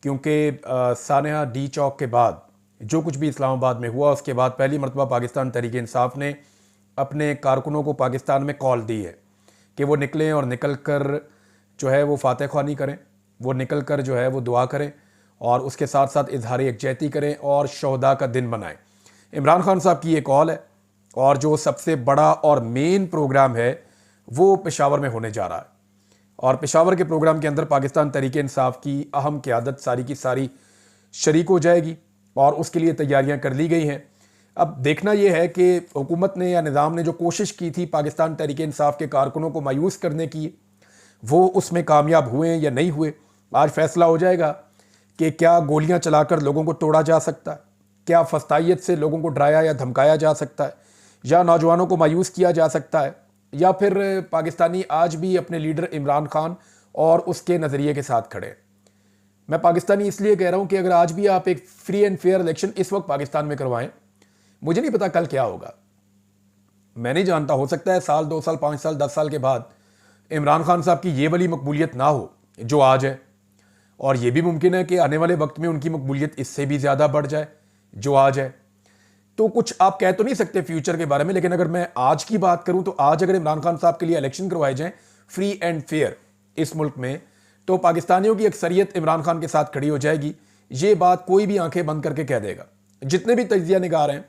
क्योंकि सानिया डी चौक के बाद जो कुछ भी इस्लामाबाद में हुआ, उसके बाद पहली मरतबा पाकिस्तान तहरीक इंसाफ ने अपने कारकुनों को पाकिस्तान में कॉल दी है कि वो निकलें और निकल कर जो है वो फातह ख्वानी करें, वो निकल कर जो है वो दुआ करें और उसके साथ साथ इजहार यकजहती करें और शहदा का दिन बनाएं। इमरान खान साहब की ये कॉल है और जो सबसे बड़ा और मेन प्रोग्राम है वो पेशावर में होने जा रहा है और पेशावर के प्रोग्राम के अंदर पाकिस्तान तहरीक इंसाफ की अहम क़यादत सारी की सारी शरीक हो जाएगी और उसके लिए तैयारियां कर ली गई हैं। अब देखना यह है कि हुकूमत ने या निज़ाम ने जो कोशिश की थी पाकिस्तान तहरीक इंसाफ के कारकुनों को मायूस करने की, वो उसमें कामयाब हुए या नहीं हुए। आज फैसला हो जाएगा कि क्या गोलियां चलाकर लोगों को तोड़ा जा सकता है, क्या फस्तायत से लोगों को डराया या धमकाया जा सकता है, या नौजवानों को मायूस किया जा सकता है, या फिर पाकिस्तानी आज भी अपने लीडर इमरान खान और उसके नज़रिए के साथ खड़े हैं। मैं पाकिस्तानी इसलिए कह रहा हूं कि अगर आज भी आप एक फ्री एंड फेयर इलेक्शन इस वक्त पाकिस्तान में करवाएं, मुझे नहीं पता कल क्या होगा, मैं नहीं जानता। हो सकता है साल 2 साल 5 साल 10 साल के बाद इमरान खान साहब की ये वाली मकबूलियत ना हो जो आज है, और यह भी मुमकिन है कि आने वाले वक्त में उनकी मकबूलियत इससे भी ज़्यादा बढ़ जाए जो आज है। तो कुछ आप कह तो नहीं सकते फ्यूचर के बारे में, लेकिन अगर मैं आज की बात करूं तो आज अगर इमरान खान साहब के लिए इलेक्शन करवाए जाएं फ्री एंड फेयर इस मुल्क में, तो पाकिस्तानियों की अक्सरियत इमरान खान के साथ खड़ी हो जाएगी। ये बात कोई भी आंखें बंद करके कह देगा। जितने भी तजिया निगार हैं,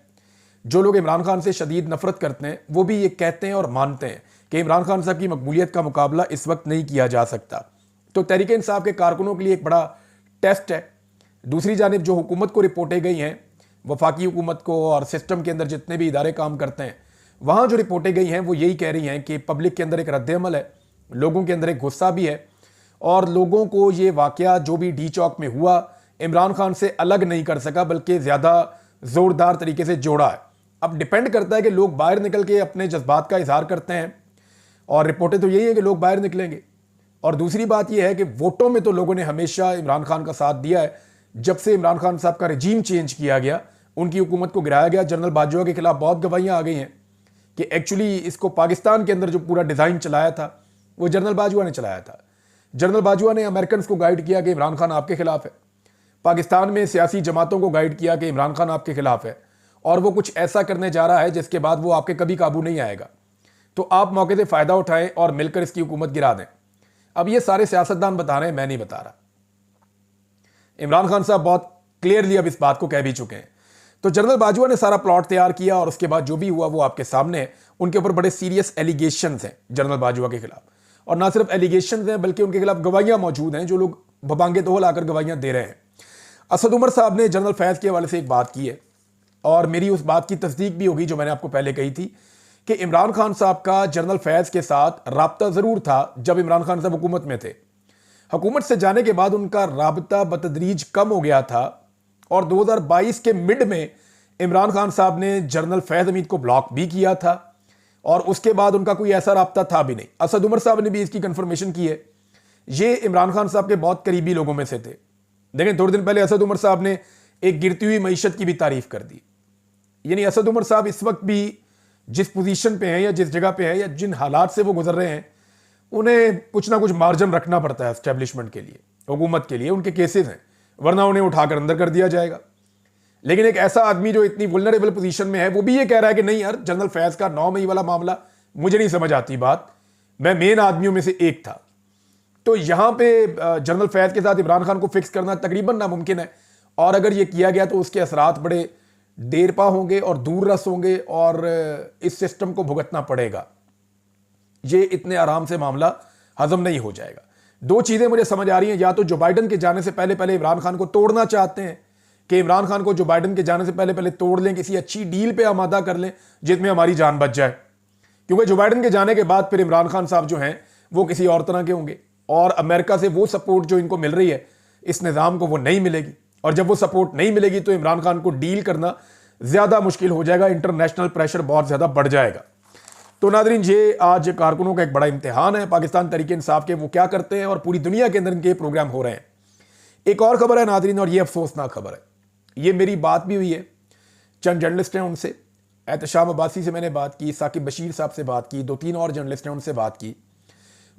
जो लोग इमरान खान से शदीद नफरत करते हैं, वो भी ये कहते हैं और मानते हैं कि इमरान खान साहब की मकबूलियत का मुकाबला इस वक्त नहीं किया जा सकता। तो तहरीक इंसाफ के कारकुनों के लिए एक बड़ा टेस्ट है। दूसरी जानिब जो हुकूमत को रिपोर्टें गई हैं, वफाकी हुकूमत को और सिस्टम के अंदर जितने भी इदारे काम करते हैं, वहाँ जो रिपोर्टें गई हैं वो यही कह रही हैं कि पब्लिक के अंदर एक रद्द-ए-अमल है, लोगों के अंदर एक गुस्सा भी है और लोगों को ये वाकया जो भी डी चौक में हुआ इमरान खान से अलग नहीं कर सका, बल्कि ज़्यादा ज़ोरदार तरीके से जोड़ा है। अब डिपेंड करता है कि लोग बाहर निकल के अपने जज्बात का इजहार करते हैं, और रिपोर्टें तो यही है कि लोग बाहर निकलेंगे। और दूसरी बात यह है कि वोटों में तो लोगों ने हमेशा इमरान खान का साथ दिया है। जब से इमरान खान साहब का रजीम चेंज किया गया, उनकी हुकूमत को गिराया गया, जनरल बाजवा के खिलाफ बहुत गवाहियां आ गई हैं कि एक्चुअली इसको पाकिस्तान के अंदर जो पूरा डिज़ाइन चलाया था वो जनरल बाजवा ने चलाया था। जनरल बाजवा ने अमेरिकन को गाइड किया कि इमरान खान आपके खिलाफ है, पाकिस्तान में सियासी जमातों को गाइड किया कि इमरान खान आपके खिलाफ है, और वो कुछ ऐसा करने जा रहा है जिसके बाद वो आपके कभी काबू नहीं आएगा। तो आप मौके से फ़ायदा उठाएं और मिलकर इसकी हुकूमत गिरा दें। अब ये सारे सियासतदान बता रहे हैं, मैं नहीं बता रहा। इमरान खान साहब बहुत क्लियरली अब इस बात को कह भी चुके हैं। तो जनरल बाजवा ने सारा प्लॉट तैयार किया और उसके बाद जो भी हुआ वो आपके सामने है। उनके ऊपर बड़े सीरियस एलिगेशंस हैं जनरल बाजवा के खिलाफ, और ना सिर्फ एलिगेशंस हैं बल्कि उनके खिलाफ गवाहियां मौजूद हैं, जो लोग बबांगे तोहल आकर गवाहियां दे रहे हैं। असद उमर साहब ने जनरल फैज़ के हवाले से एक बात की है और मेरी उस बात की तस्दीक भी होगी जो मैंने आपको पहले कही थी कि इमरान खान साहब का जनरल फैज़ के साथ राब्ता ज़रूर था जब इमरान खान साहब हुकूमत में थे। हुकूमत से जाने के बाद उनका राब्ता बतदरीज कम हो गया था और 2022 के मिड में इमरान खान साहब ने जनरल फैज़ हमीद को ब्लॉक भी किया था और उसके बाद उनका कोई ऐसा राब्ता था भी नहीं। असद उमर साहब ने भी इसकी कंफर्मेशन की है। ये इमरान खान साहब के बहुत करीबी लोगों में से थे। देखें, थोड़े दिन पहले असद उमर साहब ने एक गिरती हुई मईशत की भी तारीफ कर दी। यानी असद उमर साहब इस वक्त भी जिस पोजीशन पे हैं या जिस जगह पे हैं या जिन हालात से वो गुजर रहे हैं, उन्हें कुछ ना कुछ मार्जिन रखना पड़ता है एस्टेब्लिशमेंट के लिए, हुकूमत के लिए। उनके केसेस हैं, वरना उन्हें उठाकर अंदर कर दिया जाएगा। लेकिन एक ऐसा आदमी जो इतनी वुल्नरेबल पोजीशन में है, वो भी ये कह रहा है कि नहीं यार, जनरल फैज़ का 9 मई वाला मामला मुझे नहीं समझ आती बात, मैं मेन आदमियों में से एक था। तो यहां पे जनरल फैज़ के साथ इमरान खान को फिक्स करना तकरीबन नामुमकिन है, और अगर ये किया गया तो उसके असरात बड़े देरपा होंगे और दूर रस होंगे और इस सिस्टम को भुगतना पड़ेगा। ये इतने आराम से मामला हजम नहीं हो जाएगा। 2 चीज़ें मुझे समझ आ रही हैं, या तो जो बाइडन के जाने से पहले पहले इमरान खान को तोड़ना चाहते हैं कि इमरान खान को जो बाइडन के जाने से पहले पहले तोड़ लें, किसी अच्छी डील पे आमादा कर लें जिसमें हमारी जान बच जाए, क्योंकि जो बाइडन के जाने के बाद फिर इमरान खान साहब जो हैं वो किसी और तरह के होंगे और अमेरिका से वो सपोर्ट जो इनको मिल रही है इस निज़ाम को वो नहीं मिलेगी, और जब वो सपोर्ट नहीं मिलेगी तो इमरान खान को डील करना ज़्यादा मुश्किल हो जाएगा, इंटरनेशनल प्रेशर बहुत ज़्यादा बढ़ जाएगा। तो नादरीन, ये आज कारकुनों का एक बड़ा इम्तिहान है पाकिस्तान तहरीक इंसाफ के, वो क्या करते हैं, और पूरी दुनिया के अंदर इनके प्रोग्राम हो रहे हैं। एक और खबर है नादरीन, और ये अफसोसनाक खबर है। ये मेरी बात भी हुई है, चंद जर्नलिस्ट हैं उनसे, एहतशाम अब्बासी से मैंने बात की, साकिब बशीर साहब से बात की, 2-3 और जर्नलिस्ट हैं उनसे बात की।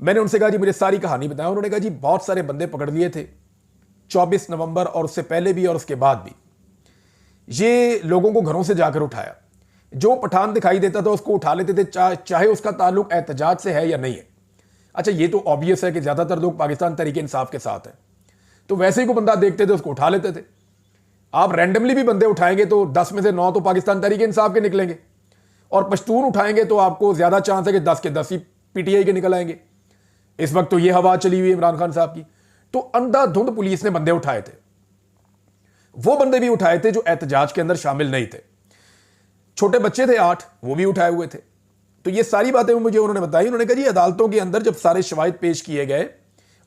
मैंने उनसे कहा जी मुझे सारी कहानी बताया। उन्होंने कहा जी बहुत सारे बंदे पकड़ लिए थे 24 नवंबर और उससे पहले भी और उसके बाद भी ये लोगों को घरों से जाकर उठाया। जो पठान दिखाई देता था उसको उठा लेते थे, चाहे उसका ताल्लुक एहतजाज से है या नहीं है। अच्छा, ये तो ऑब्वियस है कि ज्यादातर लोग पाकिस्तान तहरीक इंसाफ के साथ हैं, तो वैसे ही को बंदा देखते थे उसको उठा लेते थे। आप रैंडमली भी बंदे उठाएंगे तो 10 में से 9 तो पाकिस्तान तहरीक इंसाफ के निकलेंगे, और पश्तून उठाएंगे तो आपको ज्यादा चांस है कि 10 के 10 ही पीटीआई के निकल आएंगे। इस वक्त तो ये हवा चली हुई है इमरान खान साहब की। तो अंधाधुंध पुलिस ने बंदे उठाए थे, वो बंदे भी उठाए थे जो एहतजाज के अंदर शामिल नहीं थे। छोटे बच्चे थे 8, वो भी उठाए हुए थे। तो ये सारी बातें मुझे उन्होंने बताई। उन्होंने कहा जी अदालतों के अंदर जब सारे शवाहिद पेश किए गए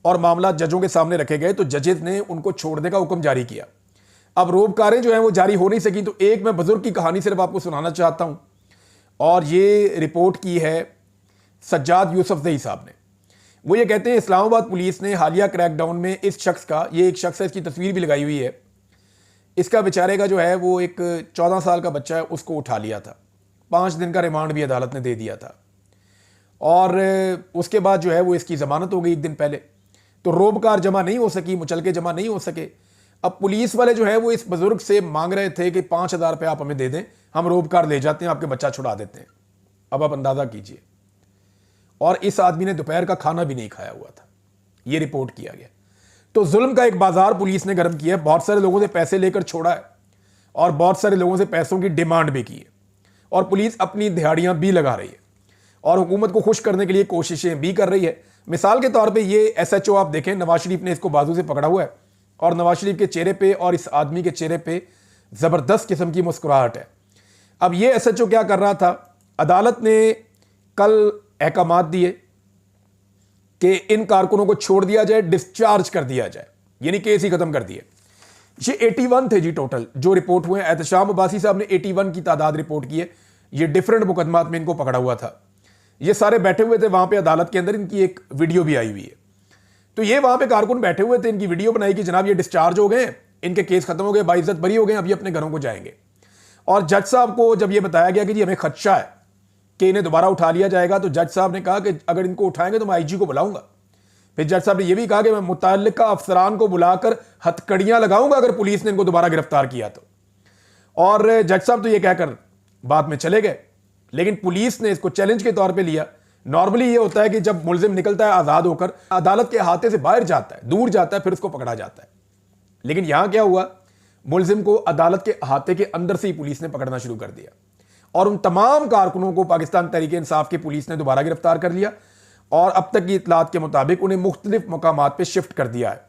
और मामला जजों के सामने रखे गए तो जजेस ने उनको छोड़ने का हुक्म जारी किया। अब रोबकारें जो हैं वो जारी हो नहीं सकी। तो एक मैं बुजुर्ग की कहानी सिर्फ आपको सुनाना चाहता हूं, और ये रिपोर्ट की है सज्जाद यूसुफजई साहब ने। वो ये कहते हैं इस्लामाबाद पुलिस ने हालिया क्रैकडाउन में इस शख्स का, ये एक शख्स है, इसकी तस्वीर भी लगाई हुई है, इसका बेचारे का जो है वो एक 14 साल का बच्चा है, उसको उठा लिया था। 5 दिन का रिमांड भी अदालत ने दे दिया था, और उसके बाद जो है वो इसकी जमानत हो गई 1 दिन पहले। तो रोबकार जमा नहीं हो सकी, मुचलके जमा नहीं हो सके। अब पुलिस वाले जो है वो इस बुजुर्ग से मांग रहे थे कि 5,000 रुपये आप हमें दे दें, हम रोबकार ले जाते हैं, आपके बच्चा छुड़ा देते हैं। अब आप अंदाजा कीजिए। और इस आदमी ने दोपहर का खाना भी नहीं खाया हुआ था, ये रिपोर्ट किया गया। तो जुल्म का एक बाजार पुलिस ने गर्म किया है। बहुत सारे लोगों से पैसे लेकर छोड़ा है, और बहुत सारे लोगों से पैसों की डिमांड भी की है, और पुलिस अपनी दिहाड़ियां भी लगा रही है, और हुकूमत को खुश करने के लिए कोशिशें भी कर रही है। मिसाल के तौर पे ये एसएचओ आप देखें, नवाज शरीफ ने इसको बाजू से पकड़ा हुआ है, और नवाज शरीफ के चेहरे पे और इस आदमी के चेहरे पे जबरदस्त किस्म की मुस्कुराहट है। अब ये एसएचओ क्या कर रहा था, अदालत ने कल अहकामात दिए कि इन कारकुनों को छोड़ दिया जाए, डिस्चार्ज कर दिया जाए, यानी केस ही खत्म कर दिए। ये 81 थे जी टोटल जो रिपोर्ट हुए। एहतशाम अब्बासी साहब ने 81 की तादाद रिपोर्ट की है। ये डिफरेंट मुकदमात में इनको पकड़ा हुआ था। ये सारे बैठे हुए थे वहां पे अदालत के अंदर। इनकी एक वीडियो भी आई हुई है। तो ये वहां पे कारकुन बैठे हुए थे, इनकी वीडियो बनाई कि जनाब ये डिस्चार्ज हो गए, इनके केस खत्म हो गए, बाइज्जत बरी हो गए, अभी अपने घरों को जाएंगे। और जज साहब को जब ये बताया गया कि जी हमें खदशा है कि इन्हें दोबारा उठा लिया जाएगा, तो जज साहब ने कहा कि अगर इनको उठाएंगे तो मैं आईजी को बुलाऊंगा। फिर जज साहब ने यह भी कहा कि मैं मुतल्लिका अफसरान को बुलाकर हथकड़ियां लगाऊंगा अगर पुलिस ने इनको दोबारा गिरफ्तार किया तो। और जज साहब तो ये कहकर बाद में चले गए, लेकिन पुलिस ने इसको चैलेंज के तौर पे लिया। नॉर्मली ये होता है कि जब मुलजिम निकलता है आजाद होकर, अदालत के अहाते से बाहर जाता है, दूर जाता है, फिर उसको पकड़ा जाता है। लेकिन यहां क्या हुआ, मुलजिम को अदालत के अहाते के अंदर से ही पुलिस ने पकड़ना शुरू कर दिया, और उन तमाम कारकुनों को पाकिस्तान तहरीक इंसाफ की पुलिस ने दोबारा गिरफ्तार कर लिया, और अब तक की इतलात के मुताबिक उन्हें मुख्तलिफ मकामात पर शिफ्ट कर दिया है।